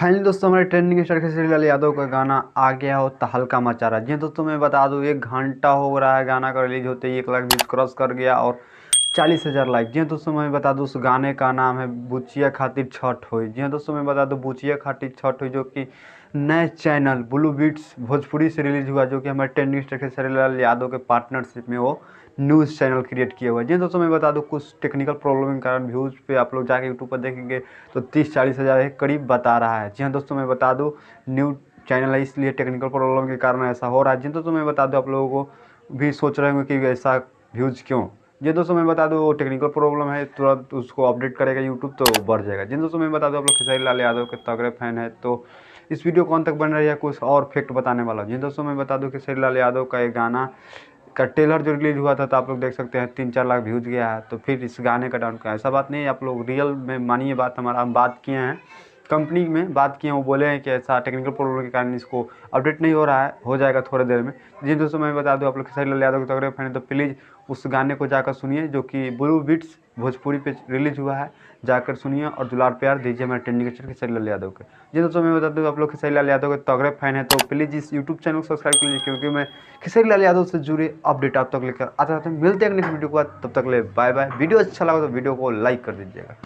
Finally दोस्तों हमारे trending star Kesari Lal Yadav का गाना आ गया हो तहलका मचा रहा है। जी दोस्तों मैं बता दूं 1 घंटा हो रहा है गाना का रिलीज होते ही 1 लाख व्यूज क्रॉस कर गया और 40,000 लाइक। जी दोस्तों मैं बता दूं उस गाने का नाम है बुचिया खातिर छठ हुई। जी दोस्तों मैं बता दूं बुचिया खातिर छठ हुई जो कि नए चैनल ब्लू बीट्स भोजपुरी से रिलीज हुआ, जो कि हमारे ट्रेंडिंग स्टार केसरी लाल यादव के पार्टनरशिप में वो न्यूज़ चैनल क्रिएट किया हुआ है। जी दोस्तों मैं बता दूं कुछ टेक्निकल प्रॉब्लम के कारण व्यूज़ पे आप लोग जाके यूट्यूब पर देखेंगे तो 30-40 हज़ार के करीब बता रहा है। जी हाँ दोस्तों मैं बता दूं न्यू चैनल है इसलिए टेक्निकल प्रॉब्लम के कारण ऐसा हो रहा है। जी दोस्तों मैं बता दूं आप लोगों को भी सोच रहे होंगे कि ऐसा व्यूज़ क्यों। जी दोस्तों मैं बता दूं वो टेक्निकल प्रॉब्लम है, तुरंत उसको अपडेट करेगा यूट्यूब तो बढ़ जाएगा। जी दोस्तों मैं बता दूं आप लोग खेसारी लाल यादव के तगड़े फैन है तो इस वीडियो कौन तक बन रही है कुछ और फैक्ट बताने वाला। जी दोस्तों मैं बता दूं खेसारी लाल यादव का एक गाना का ट्रेलर जो रिलीज हुआ था तो आप लोग देख सकते हैं 3-4 लाख व्यूज़ गया है। तो फिर इस गाने का डाउन का ऐसा बात नहीं है, आप लोग रियल में मानिए बात, हमारा हम बात किए हैं कंपनी में, बात किए हैं, वो बोले हैं कि ऐसा टेक्निकल प्रॉब्लम के कारण इसको अपडेट नहीं हो रहा है, हो जाएगा थोड़ी देर में। जी दोस्तों मैं बता दूं आप लोग खेसारी लाल यादव के तगड़े फैन हैं तो प्लीज़ उस गाने को जाकर सुनिए जो कि ब्लू बीट्स भोजपुरी पे रिलीज हुआ है, जाकर सुनिए और दुलार प्यार दीजिए हमारे ट्रेंडिंग के खेसारी लाल यादव के। जी दोस्तों मैं बता दूं आप लोग खेसारी लाल यादव के तगड़े फैन हैं तो प्लीज़ इस यूट्यूब चैनल को सब्सक्राइब कर लीजिए, क्योंकि मैं खेसारी लाल यादव से जुड़े अपडेट आप तक लेकर आता रहते हैं। मिलते हैं नेक्स्ट वीडियो के बाद, तब तक ले बाय बाय। वीडियो अच्छा लगा तो वीडियो को लाइक कर दीजिएगा।